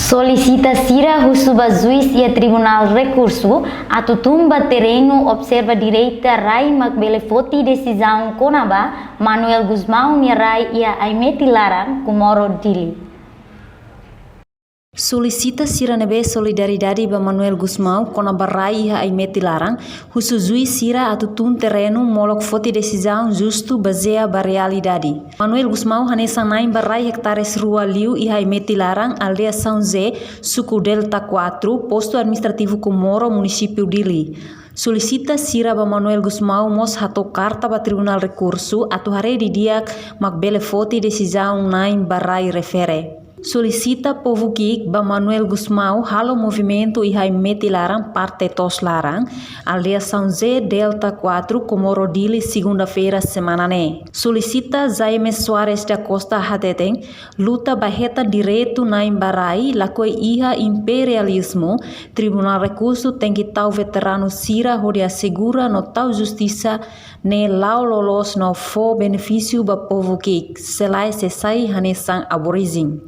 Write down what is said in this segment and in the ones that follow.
Solicita Sira Husuba Juiz e a Tribunal Recurso a tutumba terreno observa direita Rai Macbele Foti decisão Conaba Manuel Guzmão Rai e a Aimeti Larang Kumoro Dili. Solicita Siranebe solidariedade ba Manuel Guzmão Conaba Rai e a Aimeti Larang husu juiz Sira a tutum terreno molok foti decisão justo baseia ba realidade. Manuel Guzmão hanesa 9 barai hectares rua liu e a Aimeti Larang aldeia São Zé, suku Delta 4, posto administrativo Comoro, município Dili. Solicita Sira ba Manuel Guzmão mos hato carta ba Tribunal Recurso atu hare di diak Macbele foti decisão 9 barai refere. Solicita povo kik ba Manuel Guzmão halo movimento e Aimeti Larang parte tos Larang aldeia São Zé Delta 4 Comoro Dili segunda-feira semana ne. Solicita Jaime Soares da Costa Hateteng luta baheta direito na embarai lakoi iha imperialismo. Tribunal Recurso tem que tal veterano Sira hode assegura no tal justiça ne lau lolos no fo benefício ba povo kik selai sesai hanesang aborigin.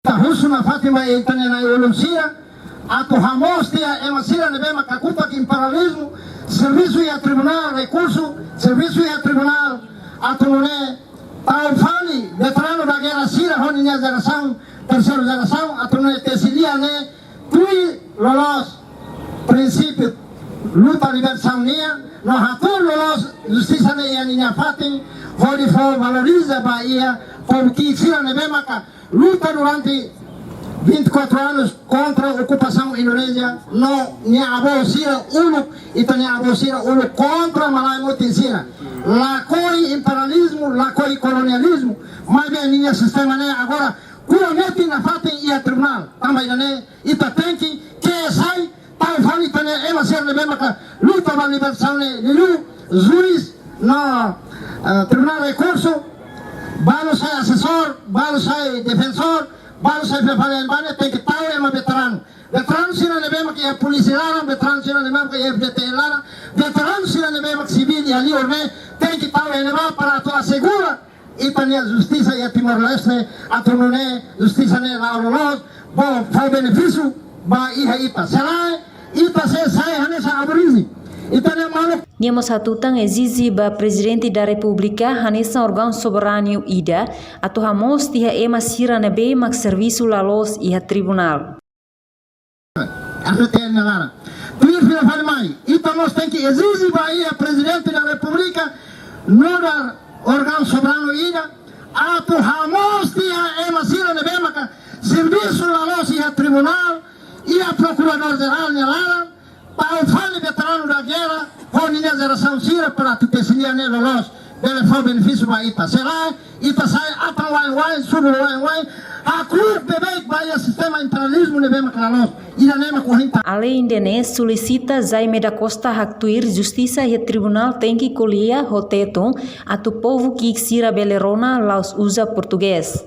Husu na Fatima itane na Olumsia atu hamos dia emasira nebe makakupa ki imperialismo serviço e tribunal recurso serviço e tribunal atu ne taufani veterano da guerra Sira honinya geração terceira geração atu ne tesilia ne tui lolos princípio luta libertação nia no hatur lolos justiça ne ianinya fatin hodi fo valoriza Bahia porque Sira nebe maka luta durante 24 anos contra a ocupação indonésia, não nia abo Sira uno e nia abo Sira uno contra Malay Motinsira. Lakoi imperialismo, lakoi colonialismo, mas bem minha sistema né agora kurameti na fatem e a tribunal. Também né ita tem que sai tal fali tane ema ser ne maka luta para libertação né liu juiz no tribunal recurso. Baru saya asesor, baru saya defensor, baru saya preparayan banyak tem que tahu yang veteran. Veteran sila nebe mak ya polisi larang, veteran sila nebe mak ya FDT larang, veteran sila nebe mak civil ya liur ne tem que tahu yang nebe para tu asegura itania justiça ya Timor Leste atau nune justiça ne laulos, bo fal beneficio ba iha ita. Selai ita saya hanya sa aborigin. Niamos hatutang exige ba Presidente da República hanesa órgão soberano ida atu hamos tiha ema Sira nebe mak serviço lalos iha tribunal. Filha Falimai, itamos tem que exige ba iha Presidente da República no dar órgão soberano ida atu hamos tiha ema Sira nebe mak serviço lalos iha tribunal iha Procurador Geral nyalara para fale veterano da guerra, honinya geração Sira para tu tesilia ne lolos, bele fo benefício ba ita. Será ita sai ata wai subu wai a clube bebek ba sistema imperialismo ne bema klalos. Ida nema correnta. Além de ne solicita Jaime da Costa Haktuir justiça e tribunal tem que colher roteton a tu povo que Sira belerona laos usa português.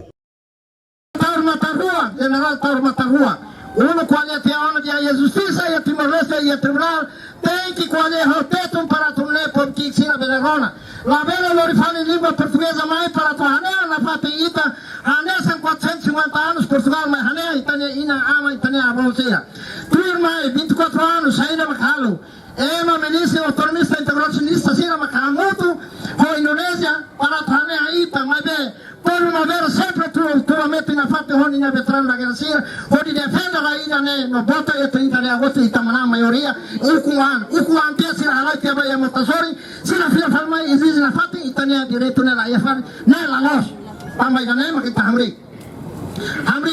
Tarmatarua, general Tarmatarua. Uno quality ano dia a justiça e a Timor Leste e a tribunal tem que colher rotetum para tornar por que Sira belerona. La bela lorifane língua portuguesa mais para tu hanea na pateita hanea são 450 anos Portugal mais hanea itania ina ama itania abolsia. Tuir mais 24 anos saída makalo. Ema milícia autonomista integracionista Sira makamutu ho Indonésia para tu hanea ita mais bem por uma vez sempre tu mete na fate honinya veterano da guerra Sira hodi defenda la ida ne no bota e 30 de agosto itamana maioria ukuan tia Sira halai tia baya motasori Sira filha Falimai exige na fate itania direito nela ia fare nela nós também né makita hamri.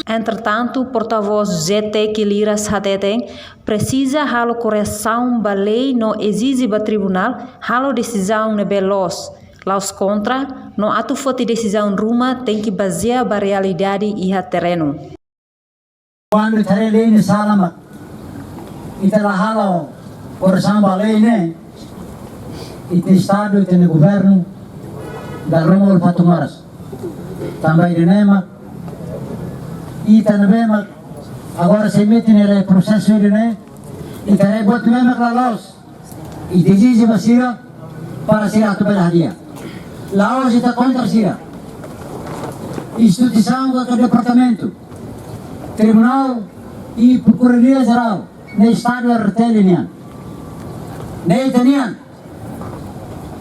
Entretanto, porta-voz GT Kiliras Hateteng precisa halo correção ba lei no exige ba tribunal halo decisão ne belos. Laos contra, no atu foti decisão ruma tem que basear ba realidade iha terreno. Quando tare lei ne salama, itala halo correção ba lei ne, ite estado ite ne governo da Romulo Patumaras. Também de nema, ita ne bema, agora se mete nele processo de ne, ita rebot nema klalos, ite exige ba Sira para Sira atu belahadia. Laos está contra Sira. Instituição do departamento. Tribunal e Procuradoria Geral no Estado de Artelinian. Neitanian,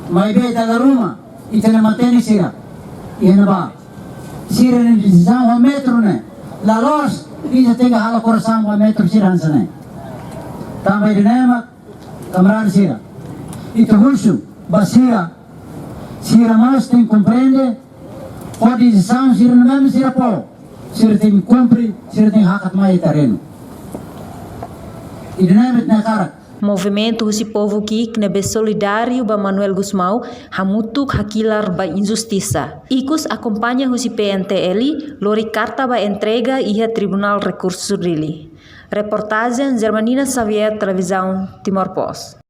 mai beta da Roma, itana mateni sira, iana ba. Sira ni decisão metro né. La los, isa tenga hala coração a metro sira hansane. Também de nema, camarada sira. Itu hulsu, basira, sira mas tem compreende, a decisão sira não mesmo sira polo. Sira tem cumpre, sira tem hakat mai terreno. E de nema na cara. Movimento Husi Povo Kik nebe solidário ba Manuel Gusmão hamutuk hakilar ba injustiça. Ikus acompanha Husi PNTL lori carta ba entrega ia Tribunal Recurso Rili. Reportagem Germanina Xavier, Televisão Timor Post.